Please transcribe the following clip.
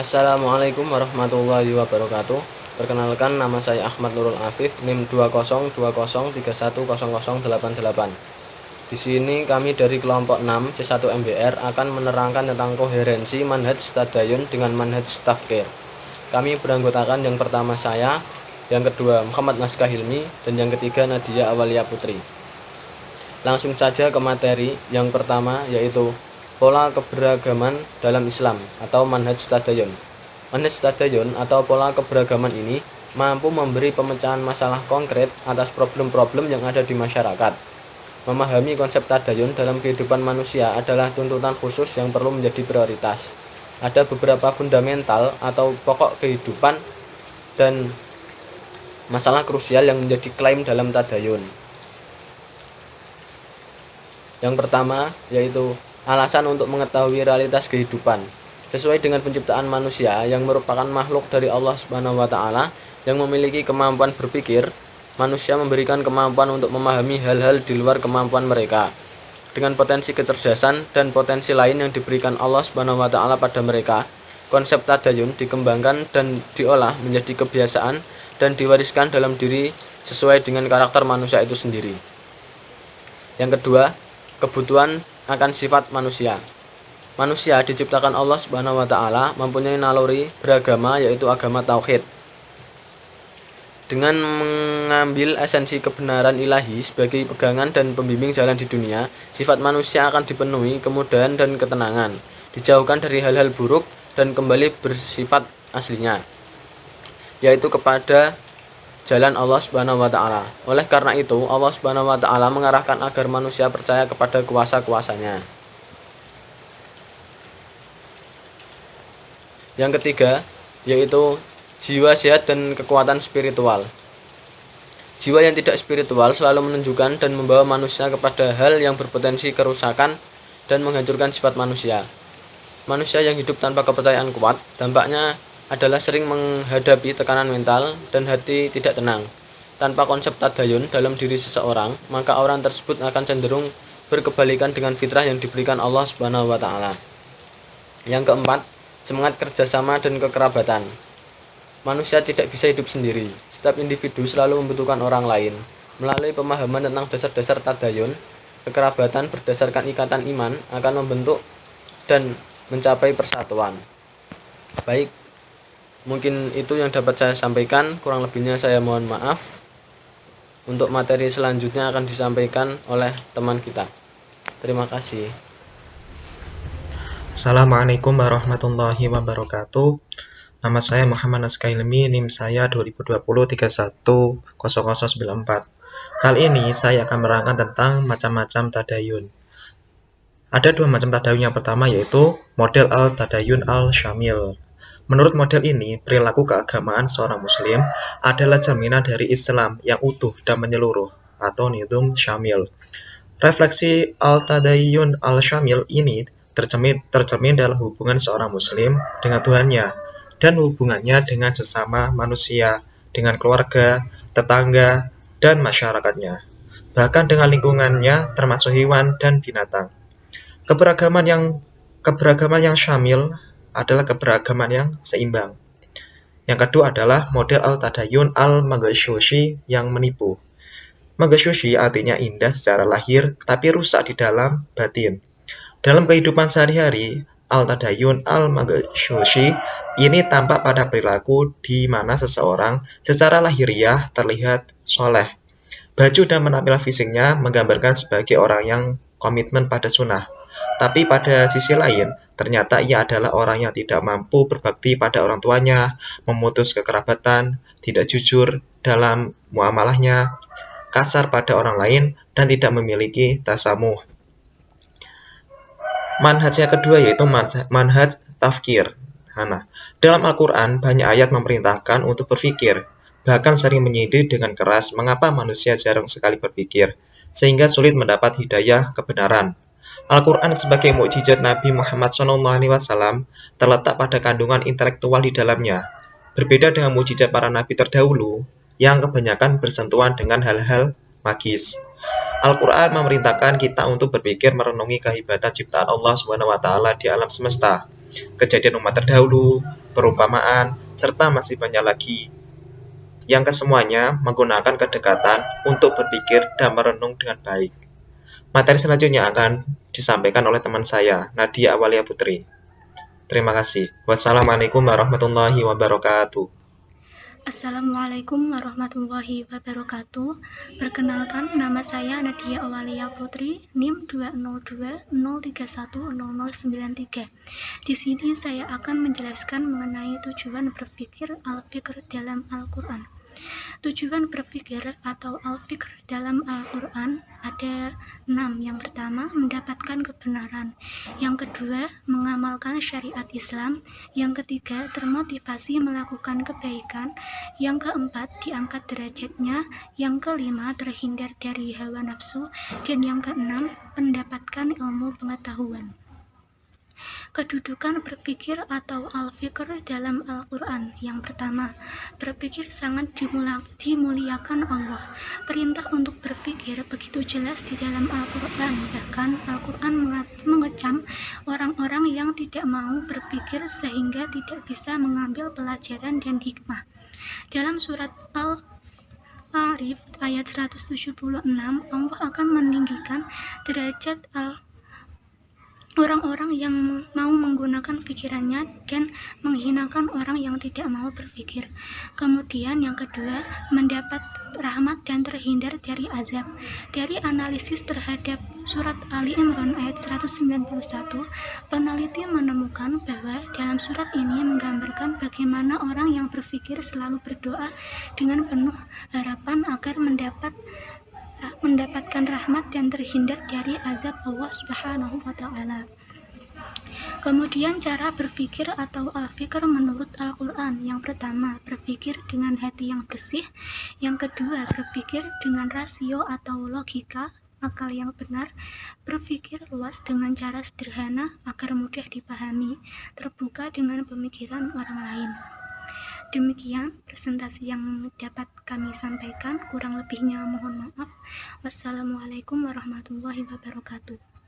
Assalamualaikum warahmatullahi wabarakatuh. Perkenalkan, nama saya Ahmad Nurul Afif, NIM 20203100088. Di sini kami dari kelompok 6 C1 MBR akan menerangkan tentang koherensi manhaj tadayun dengan manhaj tafkir. Kami beranggotakan yang pertama saya, yang kedua Muhammad Naskah Hilmi, dan yang ketiga Nadia Awalia Putri. Langsung saja ke materi. Yang pertama yaitu pola keberagaman dalam Islam atau manhaj tadayun. Manhaj tadayun atau pola keberagaman ini mampu memberi pemecahan masalah konkret atas problem-problem yang ada di masyarakat. Memahami konsep tadayun dalam kehidupan manusia adalah tuntutan khusus yang perlu menjadi prioritas. Ada beberapa fundamental atau pokok kehidupan dan masalah krusial yang menjadi klaim dalam tadayun. Yang pertama yaitu alasan untuk mengetahui realitas kehidupan. Sesuai dengan penciptaan manusia yang merupakan makhluk dari Allah Subhanahu wa taala yang memiliki kemampuan berpikir, manusia memberikan kemampuan untuk memahami hal-hal di luar kemampuan mereka. Dengan potensi kecerdasan dan potensi lain yang diberikan Allah Subhanahu wa taala pada mereka, konsep tadayun dikembangkan dan diolah menjadi kebiasaan dan diwariskan dalam diri sesuai dengan karakter manusia itu sendiri. Yang kedua, kebutuhan akan sifat manusia. Manusia diciptakan Allah Subhanahu wa taala mempunyai naluri beragama, yaitu agama tauhid. Dengan mengambil esensi kebenaran ilahi sebagai pegangan dan pembimbing jalan di dunia, sifat manusia akan dipenuhi kemudahan dan ketenangan, dijauhkan dari hal-hal buruk dan kembali bersifat aslinya, yaitu kepada jalan Allah Subhanahu wa taala. Oleh karena itu, Allah Subhanahu wa taala mengarahkan agar manusia percaya kepada kuasa-kuasanya. Yang ketiga yaitu jiwa sehat dan kekuatan spiritual. Jiwa yang tidak spiritual selalu menunjukkan dan membawa manusia kepada hal yang berpotensi kerusakan dan menghancurkan sifat manusia. Manusia yang hidup tanpa kepercayaan kuat dampaknya adalah sering menghadapi tekanan mental dan hati tidak tenang. Tanpa konsep tadayun dalam diri seseorang, maka orang tersebut akan cenderung berkebalikan dengan fitrah yang diberikan Allah Subhanahu wa taala. Yang keempat, semangat kerjasama dan kekerabatan. Manusia tidak bisa hidup sendiri. Setiap individu selalu membutuhkan orang lain. Melalui pemahaman tentang dasar-dasar tadayun, kekerabatan berdasarkan ikatan iman akan membentuk dan mencapai persatuan. Baik, mungkin itu yang dapat saya sampaikan, kurang lebihnya saya mohon maaf. Untuk materi selanjutnya akan disampaikan oleh teman kita. Terima kasih. Assalamualaikum warahmatullahi wabarakatuh. Nama saya Muhammad Naskah Hilmi, NIM saya 2020310094. Kali ini saya akan menerangkan tentang macam-macam tadayun. Ada dua macam tadayun. Yang pertama yaitu model al-tadayun al-syamil. Menurut model ini, perilaku keagamaan seorang muslim adalah cerminan dari Islam yang utuh dan menyeluruh atau nizam syamil. Refleksi al-tadayun al-syamil ini tercermin dalam hubungan seorang muslim dengan Tuhannya dan hubungannya dengan sesama manusia, dengan keluarga, tetangga, dan masyarakatnya, bahkan dengan lingkungannya termasuk hewan dan binatang. Keberagaman yang syamil adalah keberagaman yang seimbang. Yang kedua adalah model al-tadayun al-maghsyushi yang menipu. Maghsyushi artinya indah secara lahir, tapi rusak di dalam batin. Dalam kehidupan sehari-hari, al-tadayun al-maghsyushi ini tampak pada perilaku di mana seseorang secara lahiriah terlihat soleh. Baju dan penampilan fisiknya menggambarkan sebagai orang yang komitmen pada sunnah. Tapi pada sisi lain, ternyata ia adalah orang yang tidak mampu berbakti pada orang tuanya, memutus kekerabatan, tidak jujur dalam muamalahnya, kasar pada orang lain, dan tidak memiliki tasamuh. Manhaj yang kedua yaitu manhaj tafkir. Dalam Al-Quran, banyak ayat memerintahkan untuk berpikir, bahkan sering menyindir dengan keras mengapa manusia jarang sekali berpikir, sehingga sulit mendapat hidayah kebenaran. Al-Quran sebagai mukjizat Nabi Muhammad SAW terletak pada kandungan intelektual di dalamnya. Berbeda dengan mukjizat para nabi terdahulu, yang kebanyakan bersentuhan dengan hal-hal magis. Al-Quran memerintahkan kita untuk berpikir merenungi kehebatan ciptaan Allah SWT di alam semesta, kejadian umat terdahulu, perumpamaan, serta masih banyak lagi. Yang kesemuanya menggunakan kedekatan untuk berpikir dan merenung dengan baik. Materi selanjutnya akan disampaikan oleh teman saya, Nadia Awalia Putri. Terima kasih. Wassalamualaikum warahmatullahi wabarakatuh. Assalamualaikum warahmatullahi wabarakatuh. Perkenalkan, nama saya Nadia Awalia Putri, NIM 20203100093. Di sini saya akan menjelaskan mengenai tujuan berpikir al-fikr dalam Al-Quran. Tujuan berpikir atau al-fikr dalam Al-Quran ada 6. Yang pertama, mendapatkan kebenaran. Yang kedua, mengamalkan syariat Islam. Yang ketiga, termotivasi melakukan kebaikan. Yang keempat, diangkat derajatnya. Yang kelima, terhindar dari hawa nafsu. Dan yang keenam, mendapatkan ilmu pengetahuan. Kedudukan berpikir atau al-fikr dalam Al-Quran. Yang pertama, berpikir sangat dimuliakan Allah. Perintah untuk berpikir begitu jelas di dalam Al-Quran. Bahkan Al-Quran mengecam orang-orang yang tidak mau berpikir sehingga tidak bisa mengambil pelajaran dan hikmah. Dalam surat Al-A'raf ayat 176, Allah akan meninggikan derajat orang-orang yang mau menggunakan pikirannya dan menghinakan orang yang tidak mau berpikir. Kemudian yang kedua, mendapat rahmat dan terhindar dari azab. Dari analisis terhadap surat Ali Imran ayat 191, peneliti menemukan bahwa dalam surat ini menggambarkan bagaimana orang yang berpikir selalu berdoa dengan penuh harapan agar mendapatkan rahmat dan terhindar dari azab Allah Subhanahu wa Ta'ala. Kemudian cara berpikir atau al-fikr menurut Al-Quran. Yang pertama, berpikir dengan hati yang bersih. Yang kedua, berpikir dengan rasio atau logika, akal yang benar. Berpikir luas dengan cara sederhana agar mudah dipahami, terbuka dengan pemikiran orang lain. Demikian presentasi yang dapat kami sampaikan, kurang lebihnya mohon maaf. Wassalamualaikum warahmatullahi wabarakatuh.